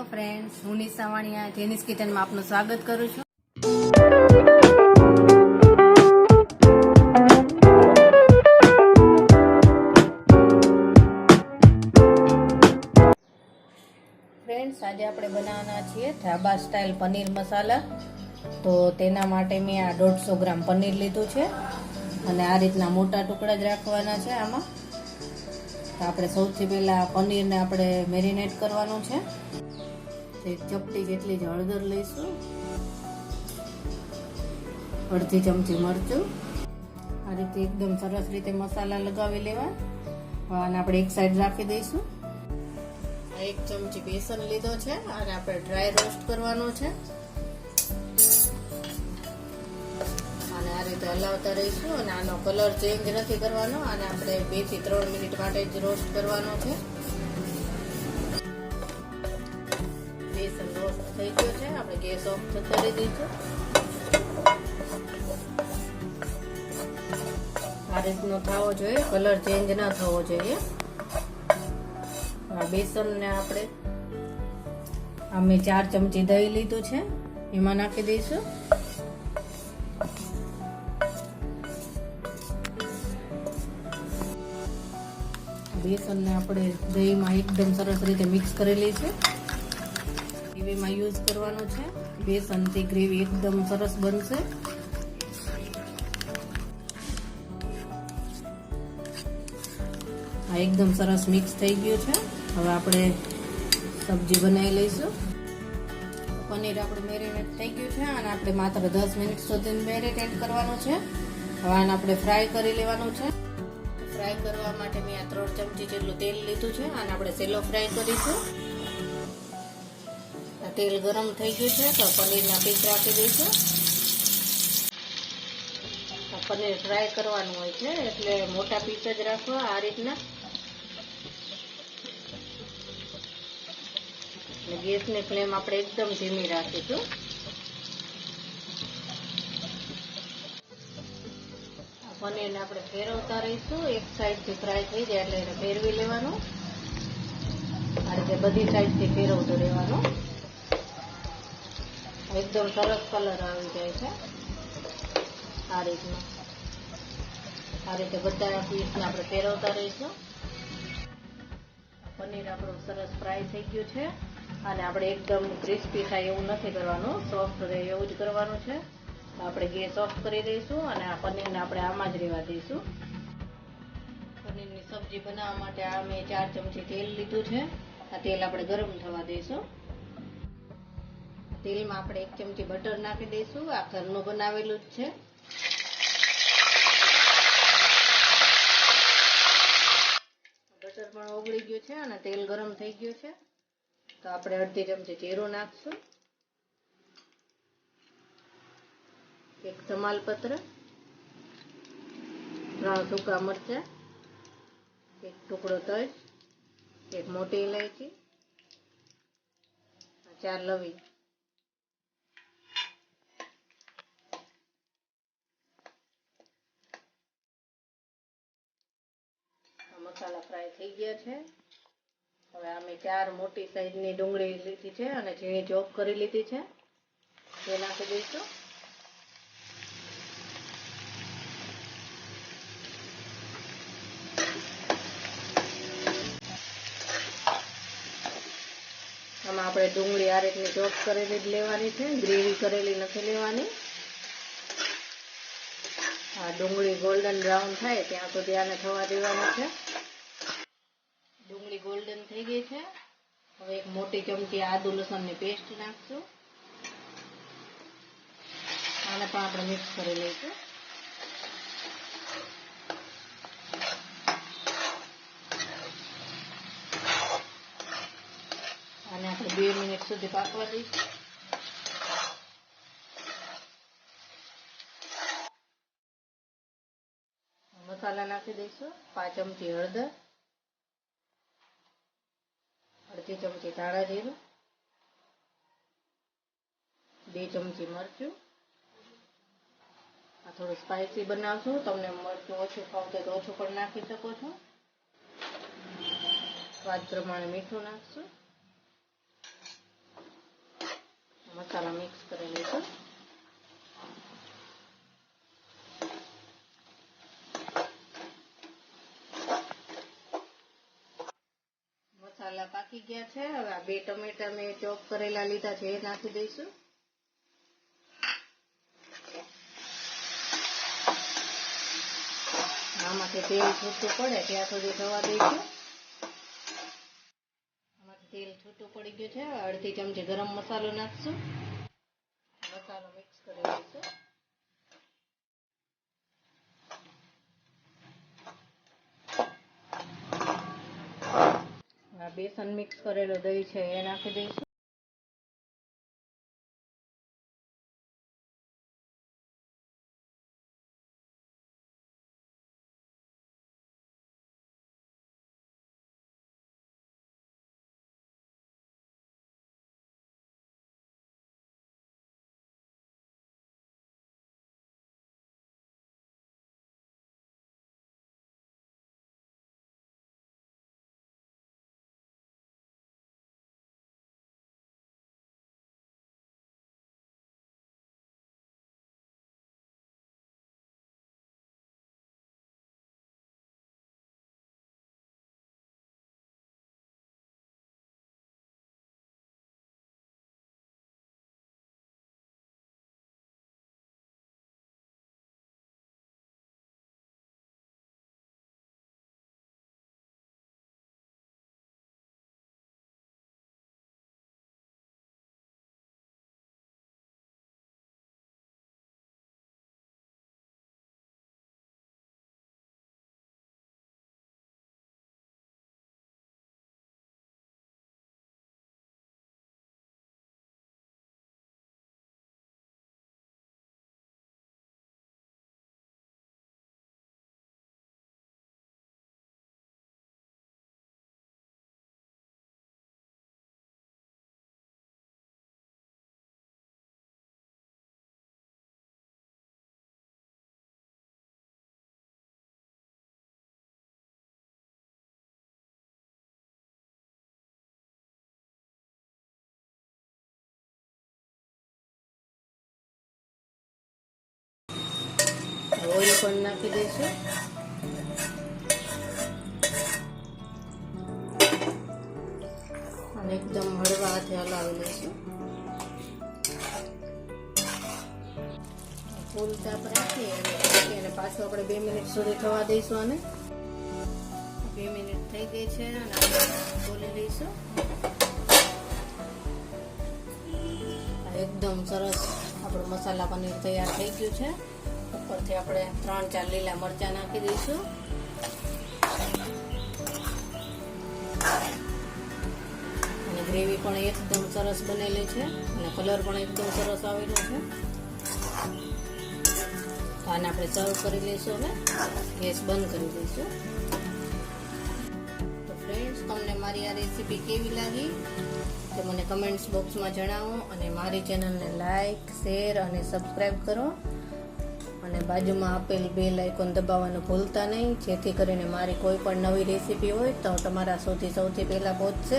Hello friends, હું નિશા વાણિયા જેનિસ કિચનમાં આપનું સ્વાગત કરું છું. ફ્રેન્ડ્સ, આજે આપણે બનાવવાના છીએ ધાબા સ્ટાઇલ પનીર મસાલા. તો તેના માટે મેં આ 150 ગ્રામ પનીર લીધું છે અને આ રીતના મોટા ટુકડા જ રાખવાના છે. આમાં તો આપણે સૌથી પહેલાં પનીરને આપણે મેરિનેટ કરવાનું છે. એક ચપટી જેટલી જ હળદર લઈશું, અડધી ચમચી મરચું. આ રીતે એકદમ સરસ રીતે મસાલા લગાવી લેવા અને આપણે એક સાઈડ રાખી દઈશું. એક ચમચી બેસન લીધો છે અને આપણે ડ્રાય રોસ્ટ કરવાનો છે અને આ રીતે હલાવતા રહીશું. અને આનો કલર ચેન્જ નથી કરવાનો અને આપણે 2 થી 3 મિનિટ માટે જ રોસ્ટ કરવાનો છે. બેસન રોસ્ટ થઈ ગયો છે, આપણે ગેસ ઓફ કરી દઈશું. આ રીતનો થવો જોઈએ, કલર ચેન્જ ના થવો જોઈએ. બેસનને આપણે અમે 4 ચમચી દહીં લીધું છે, એમાં નાખી દઈશું. બેસનને આપણે દહીંમાં એકદમ સરસ રીતે મિક્સ કરેલી છે. ગ્રેવીમાં યુઝ કરવાનું છે. બેસનથી ગ્રેવી એકદમ સરસ બનશે. આ એકદમ સરસ મિક્સ થઈ ગયું છે. હવે આપણે સબ્જી બનાવી લઈશું. પનીર આપણું મેરિનેટ થઈ ગયું છે અને આપણે માત્ર 10 મિનિટ સુધી મેરિનેટ કરવાનું છે. હવે આને આપણે ફ્રાય કરી લેવાનું છે. ફ્રાય કરવા માટે મેં આ 3 ચમચી જેટલું તેલ લીધું છે અને આપણે સેલો ફ્રાય કરીશું. આ તેલ ગરમ થઈ ગયું છે તો પનીરના પીસ રાખી દઈશું. પનીર ફ્રાય કરવાનું હોય છે એટલે મોટા પીસ જ રાખવા. આ રીતના ગેસની ફ્લેમ આપણે એકદમ ધીમી રાખીશું. પનીરને આપણે ફેરવતા રહીશું. એક સાઈડથી ફ્રાય થઈ જાય એટલે એને ફેરવી લેવાનું. આ રીતે બધી સાઈડથી ફેરવતું રહેવાનું. એકદમ સરસ કલર આવી જાય છે. આ રીતના આ રીતે બધા પીસને આપણે ફેરવતા રહીશું. પનીર આપણું સરસ ફ્રાય થઈ ગયું છે અને આપણે એકદમ ક્રિસ્પી થાય એવું નથી કરવાનું, સોફ્ટ રહે એવું જ કરવાનું છે. આપણે ગેસ ઓફ કરી દઈશું અને આ પનીરને આપણે આમાં જ રહેવા દઈશું. પનીરની સબ્જી બનાવવા માટે આ મેં 4 ચમચી તેલ લીધું છે. આ તેલ આપણે ગરમ થવા દઈશું. તેલમાં આપણે 1 ચમચી બટર નાખી દઈશું. આ ઘરનું બનાવેલું જ છે. બટર પણ ઓગળી ગયું છે અને તેલ ગરમ થઈ ગયું છે. તો આપણે અડધી ચમચી જીરું નાખશું, 1 તમાલપત્ર, 3 સૂકા મરચાં, 1 ટુકડો તજ, 1 મોટી ઇલાયચી, 4 લવિંગ. મસાલા ફ્રાય થઈ ગયા છે. હવે અમે 4 મોટી સાઈઝની ડુંગળી લીધી છે અને ઝીણી ચોપ કરી લીધી છે, તે નાખી દઈશું. આમાં આપણે ડુંગળી આ રીતની ચોપ કરેલી જ લેવાની છે, ગ્રેવી કરેલી નથી લેવાની. આ ડુંગળી ગોલ્ડન બ્રાઉન થાય ત્યાં સુધી આને થવા દેવાનું છે. ડુંગળી ગોલ્ડન થઈ ગઈ છે. હવે 1 મોટી ચમચી આદુ લસણની પેસ્ટ નાખશું. આને પણ આપણે મિક્સ કરી લઈશું. આને આપણે 2 મિનિટ સુધી પાકવા દઈશું. મસાલા નાખી દઈશું. 5 ચમચી હળદર, અડધી ચમચી ધાણા જીરું, 2 ચમચી મરચું. આ થોડું સ્પાઇસી બનાવશું. તમને મરચું ઓછું ખાવતું તો ઓછું પણ નાખી શકો છો. સ્વાદ પ્રમાણે મીઠું નાખશું. પાકી ગયા છે. હવે આ 2 ટમેટા મેં ચોપ કરેલા લીધા છે એ નાખી દઈશું. આમાંથી તેલ છૂટું પડે ત્યાં સુધી થવા દઈશું. આમાંથી તેલ છૂટું પડી ગયું છે. અડધી ચમચી ગરમ મસાલો નાખશું. મસાલો મિક્સ કરી દઈશું. બેસન મિક્સ કરેલો દહીં છે એ નાખી દઈશું. ઓઇલ પણ નાખી દઈશું. અને એકદમ હળવા હાથે હલાવી લઈશું. ફૂલ તાપ રાખી અને પાછું આપણે 2 મિનિટ સુધી થવા દઈશું. અને 2 મિનિટ થઈ ગઈ છે અને આપણે ખોલી લઈશું. એકદમ સરસ આપણું મસાલા પનીર તૈયાર થઈ ગયું છે. ઉપરથી આપણે 3-4 લીલા મરચાં નાખી દઈશું. અને ગ્રેવી પણ એકદમ સરસ બનેલી છે અને કલર પણ એકદમ સરસ આવેલો છે. આને આપણે સર્વ કરી લઈશું અને ગેસ બંધ કરી દઈશું. તો ફ્રેન્ડ્સ, તમને મારી આ રેસીપી કેવી લાગી તે મને કમેન્ટ્સ બોક્સમાં જણાવો. અને મારી ચેનલને લાઈક, શેર અને સબસ્ક્રાઈબ કરો. અને બાજુમાં આપેલ બેલ આઇકોન દબાવવાનું ભૂલતા નહીં, જેથી કરીને મારી કોઈ પણ નવી રેસીપી હોય તો તમારા સુધી સૌથી પહેલાં પહોંચશે.